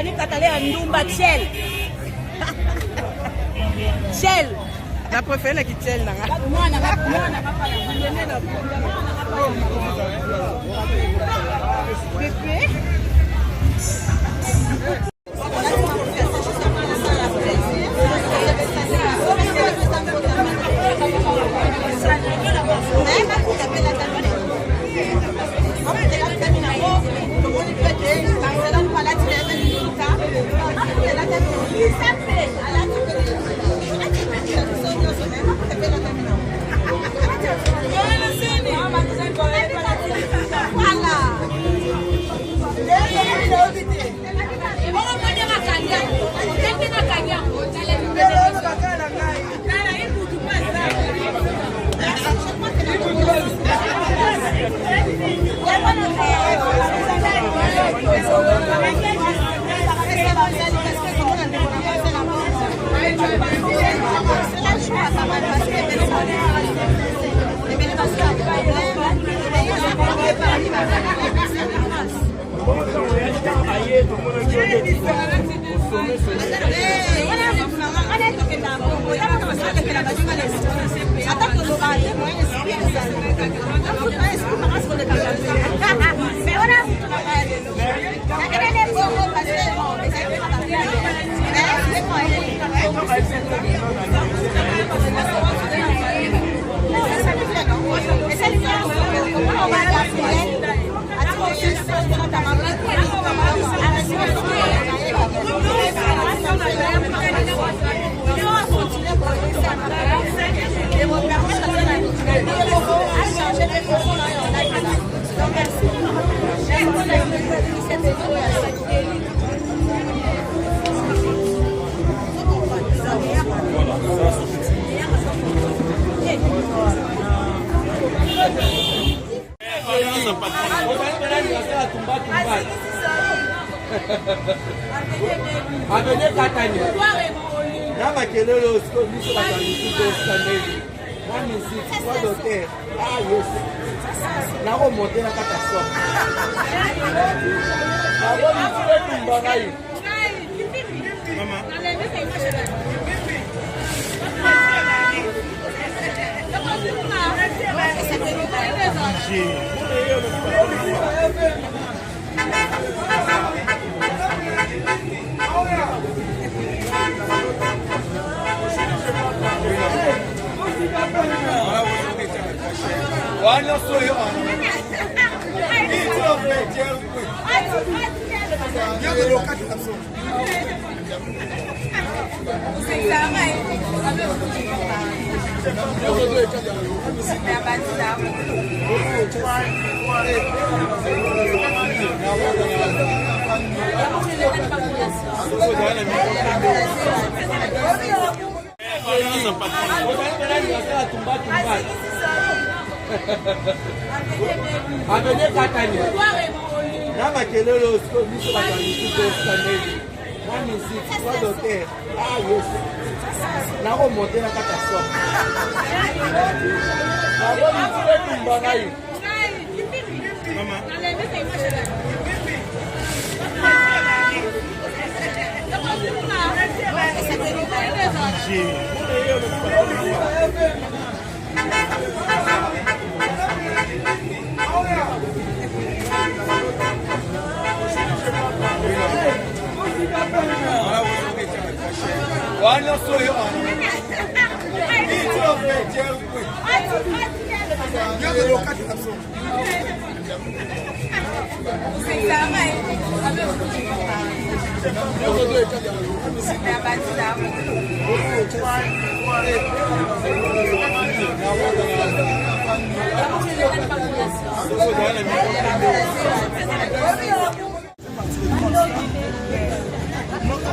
Stéphanie Katale Ndumba Tchel. Tchel. La préférée qui Tchel.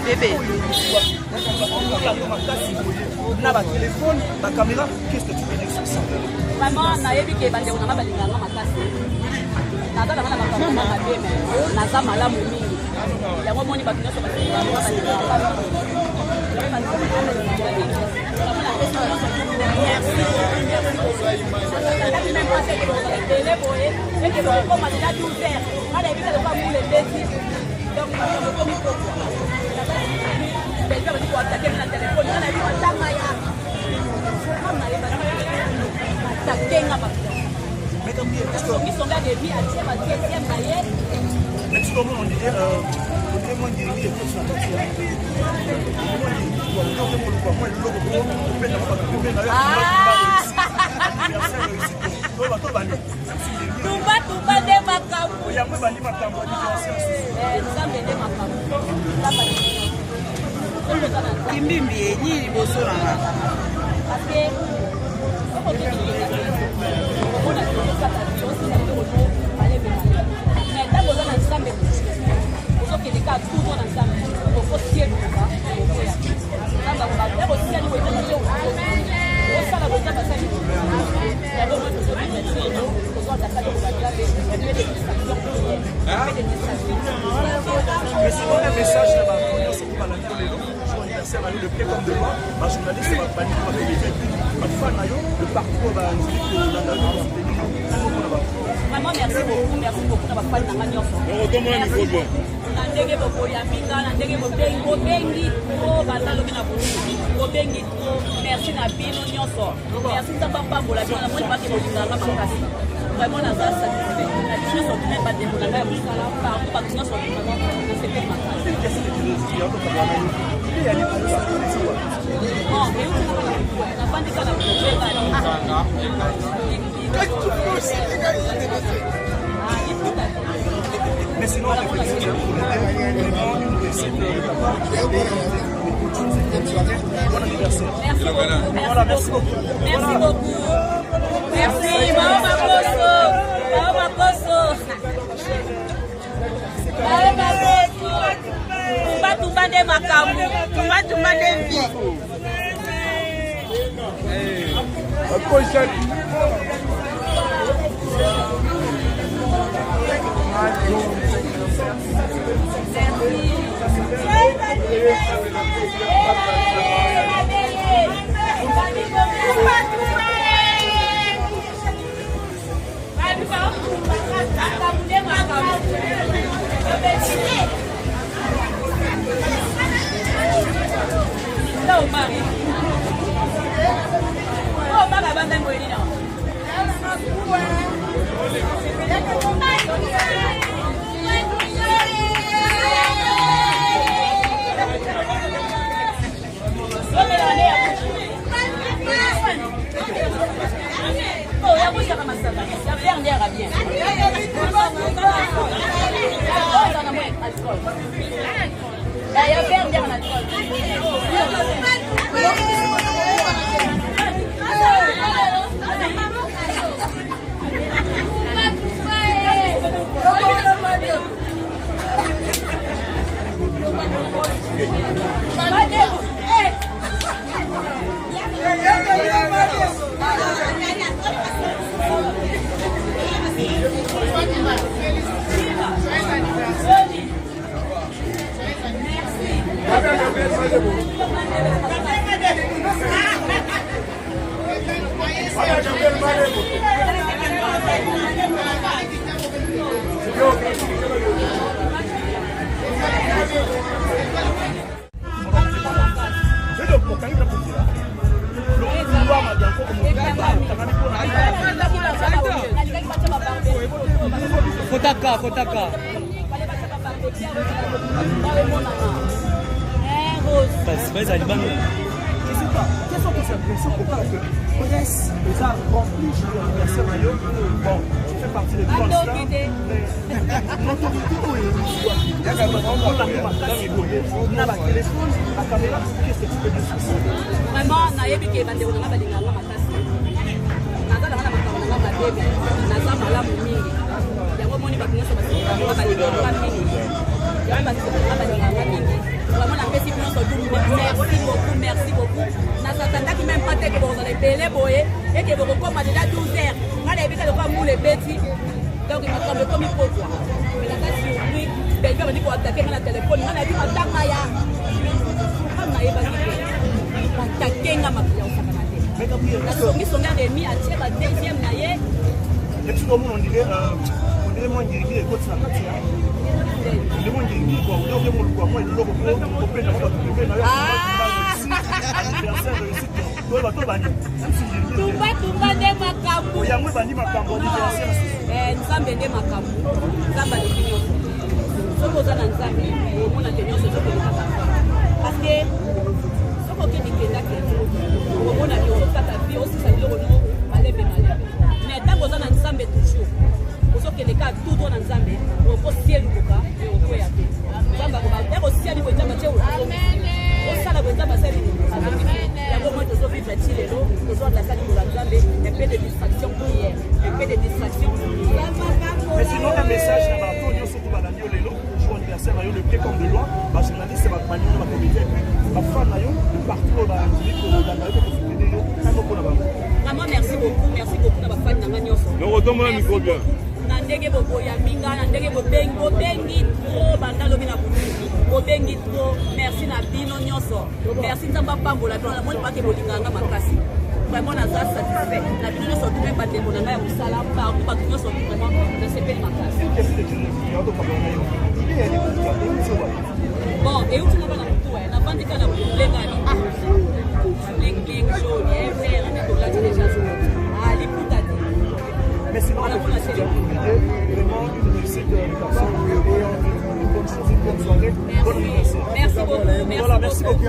Bébé. On a ma téléphone, ma caméra, qu'est-ce que tu peux dire sur ça? Vraiment, on a vu que les gens ont ma casse. Nada na mala makamba na beme na za malamu mingi ya ngo moni batuna so batuna donc comme il faut mais je vais attaquer na téléphone na bi matanga ya on a attaquer na ba mais comme bien parce que ils sont là des vies à tirer ma deuxième maillet mais tout le monde on disait on dit il faut ça Tumba de makambu ya mwe bali makambu nzambe de makambu Kimbimbi yenyi liboso nanga parce que mais ntango oza na nzambe ozokende kaka toujours na nzambe okosieluka ekosiani osala boza basali yango moi tozobimesino ozwataka lokobajabe mais c'est un message là-bas c'est pour la anniversaire de pied comme de moi ma journaliste va pas dire ma fan le parcours va vraiment merci beaucoup na bafani nanga nyonso na ndenge bokoyambinga na ndenge bobengi to bazalobi na burundi bobengi to merci na bino nyonso merci nzambe apambola bino na moni bake bolinganga makasi vraiment naza satisfait na bino nyonso tene bandeko na ngai ya mosala partout bato nyonso nasepeli makasi nafandika na mais sinon on fait des bon anniversaire. Merci beaucoup. Merci beaucoup. Merci. Mama Koso. Mama Koso. Mama Koso. Tumba de makambu. Tumba de vie. Não, Mari. Oh, Mara, vai dar moeda não. Oh, ya bouge comme ça. La dernière a bien. Il y a bien derrière l'alcool. Kotaka. Mas ali bango. Quelles sont tes impressions pour que presse les a rempli l'anniversaire maillot? Bon, tu fais partie des grands stars. Vraiment, nayebi ke bandeko nanga balinganga makasi. Naza na makambo nanga mabebe. Naza malamu mingi. Yango moni bato nyonso balinganga mingi. Yango bato balinganga mingi. Vraiment napesi bino so merci beaucoup. Nasatandaki même pas te ke bozala ebele boye ete bokokoma déjà 12 heures. Nga nayebi kaka lokola mule ebeti. Donc makambo ekomi pokwa. Mais naza surpris. Belbe bandi koatake nga na telefone. Nga nayebi matanga ya. Nga nayebaki ke. Batakenga makila osakana te. Nasongisonga demi atie ba deuxième na ye. Et tout le monde on dirait le moins guéri et côté ça le moins guéri quoi on dit mon quoi moi il logo pour peine on va trouver na anniversaire réussite toi va to bani tumba nde makambo yango bani makambo anniversaire nzambe nde makambo nzambe aleki nyonso soki oza na nzambe omona te nyonso ezokolekaka parce que soki okende kendake omona ozokata vi osisa biloko no malembe mais ntango oza na nzambe toujours ozokeleka tuto na nzambe okosie lukoka okoya te nzambe akoba osia liko nzambe te osala ko nzambe asali yango moi tozovivre ti lelo tozoataka likolo ya nzambe un peu de distraction prière un peu de distraction mais sinon un message na bato nyonso to balandi yo lelo jour anniversaire na yo le pied comme de loi bajournaliste bakomanio na bakomité bafan na yo de partout oyo bandimi kolanda yo kokosutene yo kano mpona bango vraiment merci beaucoup na bafani na nga nyonso nokotombola micro bien na ndenge boboya minga na ndenge bobengi tro banda lobi na buluki bobengi tro merci na bino nyonso merci nzambe apambola bino namoni pake bolinganga makasi vraiment naza satisfait na bino nyonso tume bandeko na ngai ya mosala partout bato nyonso vraiment nasepeli makasi bon euti na bana motu navandi ka na bolengani bling jaune vert nde tolati déjà liputa te mais sinon on a vraiment une réussite de personnes et une bonne chose, une bonne soirée, bon anniversaire. Merci beaucoup. Voilà, merci beaucoup.